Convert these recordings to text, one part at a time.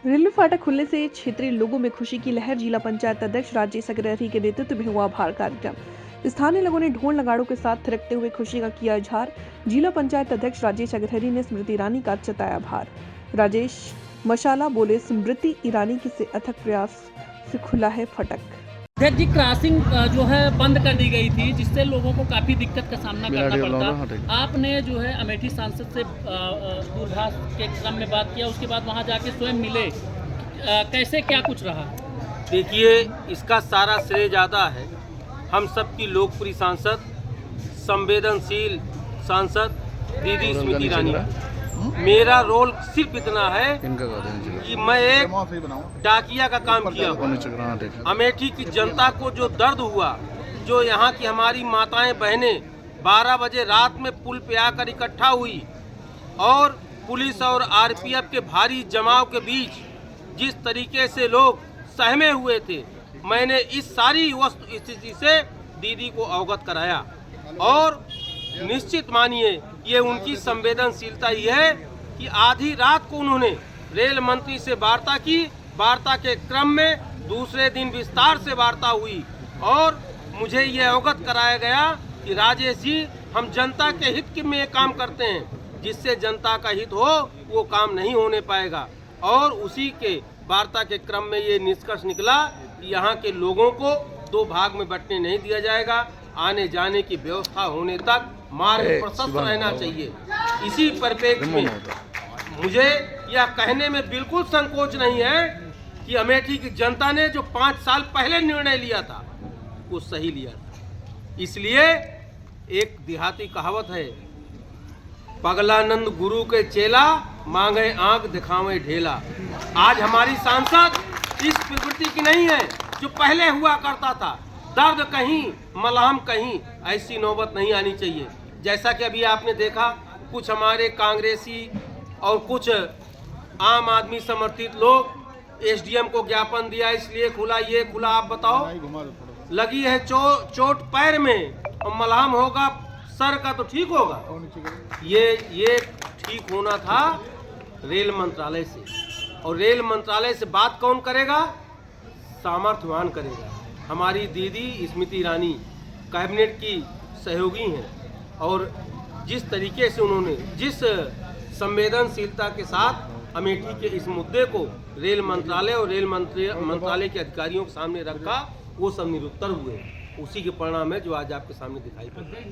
Railway फाटक खुलने से क्षेत्रीय लोगों में खुशी की लहर। जिला पंचायत अध्यक्ष राजेश अग्रहरी के नेतृत्व में हुआ आभार कार्यक्रम। स्थानीय लोगों ने ढोल नगाड़ों के साथ थिरकते हुए खुशी का किया इजहार। जिला पंचायत अध्यक्ष राजेश अग्रहरी ने स्मृति ईरानी का जताया आभार। राजेश मशाला बोले, स्मृति ईरानी के से अथक प्रयास से खुला है फाटक। अध्यक्ष जी, क्रॉसिंग जो है बंद कर दी गई थी, जिससे लोगों को काफ़ी दिक्कत का सामना करना पड़ता। आपने जो है अमेठी सांसद से दूरभाष के क्रम में बात किया, उसके बाद वहां जाके स्वयं मिले, कैसे क्या कुछ रहा? देखिए, इसका सारा श्रेय ज़्यादा है हम सबकी लोकप्रिय सांसद, संवेदनशील सांसद दीदी स्मृति ईरानी। मेरा रोल सिर्फ इतना है कि मैं एक डाकिया का काम किया हूँ। अमेठी की जनता को जो दर्द हुआ, जो यहाँ की हमारी माताएं बहनें 12 बजे रात में पुल पे आकर इकट्ठा हुई और पुलिस और आरपीएफ के भारी जमाव के बीच जिस तरीके से लोग सहमे हुए थे, मैंने इस सारी वस्तु स्थिति से दीदी को अवगत कराया। और निश्चित मानिए, ये उनकी संवेदनशीलता ही है कि आधी रात को उन्होंने रेल मंत्री से वार्ता की। वार्ता के क्रम में दूसरे दिन विस्तार से वार्ता हुई और मुझे ये अवगत कराया गया कि राजेश जी, हम जनता के हित में ये काम करते हैं, जिससे जनता का हित हो वो काम नहीं होने पाएगा। और उसी के वार्ता के क्रम में ये निष्कर्ष निकला कि यहाँ के लोगों को 2 भाग में बंटने नहीं दिया जाएगा। आने जाने की व्यवस्था होने तक मार्ग प्रशस्त रहना चाहिए। इसी परिप्रेक्ष्य में मुझे यह कहने में बिल्कुल संकोच नहीं है कि अमेठी की जनता ने जो 5 साल पहले निर्णय लिया था वो सही लिया था। इसलिए एक देहाती कहावत है, पगलानंद गुरु के चेला, मांगे आंख दिखावे ढेला। आज हमारी सांसद इस प्रवृत्ति की नहीं है जो पहले हुआ करता था। दर्द कहीं, मलहम कहीं, ऐसी नौबत नहीं आनी चाहिए। जैसा कि अभी आपने देखा, कुछ हमारे कांग्रेसी और कुछ आम आदमी समर्थित लोग एसडीएम को ज्ञापन दिया इसलिए खुला, ये खुला। आप बताओ, लगी है चोट पैर में और मलहम होगा सर का तो ठीक होगा। ये ठीक होना था रेल मंत्रालय से, और रेल मंत्रालय से बात कौन करेगा? सामर्थ्यवान करेगा। हमारी दीदी स्मृति ईरानी कैबिनेट की सहयोगी हैं और जिस तरीके से उन्होंने जिस संवेदनशीलता के साथ अमेठी के इस मुद्दे को रेल मंत्रालय और रेल मंत्रालय के अधिकारियों के सामने रखा, वो सब निरुत्तर हुए। उसी के परिणाम है जो आज आपके सामने दिखाई पड़ता है।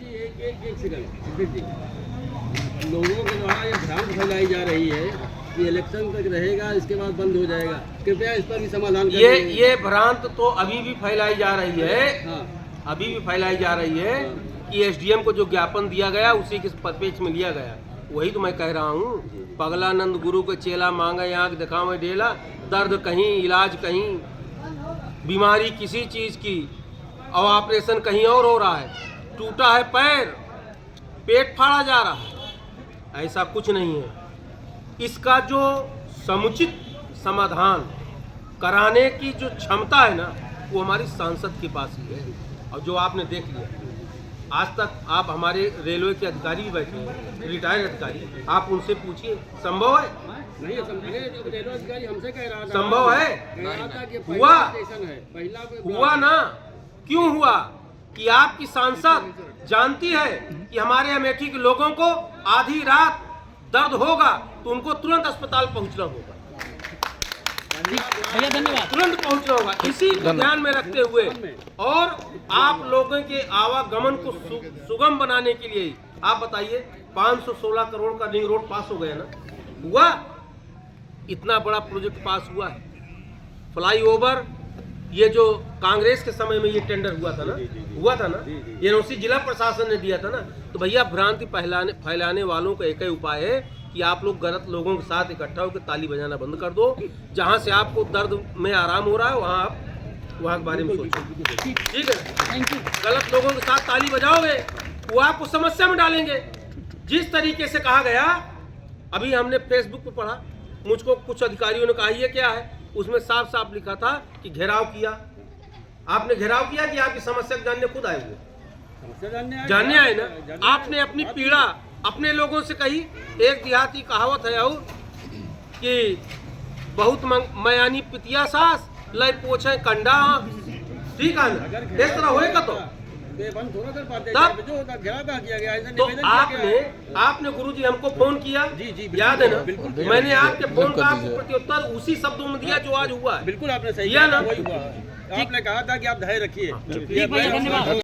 लोगों के द्वारा ये भ्रांत फैलाई जा रही है कि इलेक्शन तक रहेगा, इसके बाद बंद हो जाएगा। कृपया इस पर भी समाधान करें। ये भ्रांत तो अभी भी फैलाई जा रही है। हाँ। अभी भी फैलाई जा रही है कि एसडीएम को जो ज्ञापन दिया गया उसी के परिप्रेक्ष्य में लिया गया। वही तो मैं कह रहा हूँ, पगलानंद गुरु के चेला, मांगे आंख दिखावे ढेला। दर्द कहीं, इलाज कहीं, बीमारी किसी चीज की और ऑपरेशन कहीं और हो रहा है। टूटा है पैर, पेट फाड़ा जा रहा है, ऐसा कुछ नहीं है। इसका जो समुचित समाधान कराने की जो क्षमता है ना, वो हमारी सांसद के पास ही है। और जो आपने देख लिया, आज तक आप हमारे रेलवे के अधिकारी भी बैठे हैं, रिटायर्ड अधिकारी, आप उनसे पूछिए, संभव है? नहीं, रेलवे अधिकारी हमसे कह रहा था, संभव है? हुआ ना? क्यों हुआ? कि आपकी सांसद जानती है कि हमारे अमेठी के लोगों को आधी रात दर्द होगा तो उनको तुरंत अस्पताल पहुंचना होगा। भैया धन्यवाद। तुरंत पहुंचना होगा। इसी को ध्यान में रखते हुए और आप लोगों के आवागमन को सुगम बनाने के लिए आप बताइए, 516 करोड़ का रिंग रोड पास हो गया ना? हुआ? इतना बड़ा प्रोजेक्ट पास हुआ है। फ्लाईओवर, ये जो कांग्रेस के समय में ये टेंडर हुआ था ना, ये एनओसी जिला प्रशासन ने दिया था ना। तो भैया, भ्रांति फैलाने वालों का एक ही उपाय है कि आप लोग गलत लोगों के साथ इकट्ठा होकर ताली बजाना बंद कर दो। जहां से आपको दर्द में आराम हो रहा है वहां आप वहां के बारे में सोचो, ठीक है? Thank you. गलत लोगों के साथ ताली बजाओगे वो आपको समस्या में डालेंगे। जिस तरीके से कहा गया, अभी हमने फेसबुक पे पढ़ा, मुझको कुछ अधिकारियों ने कहा ये क्या है, उसमें साफ साफ लिखा था कि घेराव किया। आपने घेराव किया कि आपकी समस्या जानने खुद आए हुए? जानने आए ना। आपने अपनी पीड़ा अपने लोगों से कही। एक देहाती कहावत है और कि बहुत मयानी पितिया सास लय पोछे कंडा, ठीक है ना, इस तरह होएगा तो ये बंद थोड़ा कर पाते तब जो होता घेराव किया गया ऐसा तो निवेदन किया गया है। आपने गुरुजी हमको फोन किया, जी, बिल्कुल, याद है ना, बिल्कुल। मैंने आपके फोन का आपको प्रत्युत्तर उसी शब्दों में दिया जो आज हुआ है। बिल्कुल आपने सही किया ना? वही हुआ। आपने कहा था कि आप धैर्य रखिए। ठीक भैया, धन्यवाद।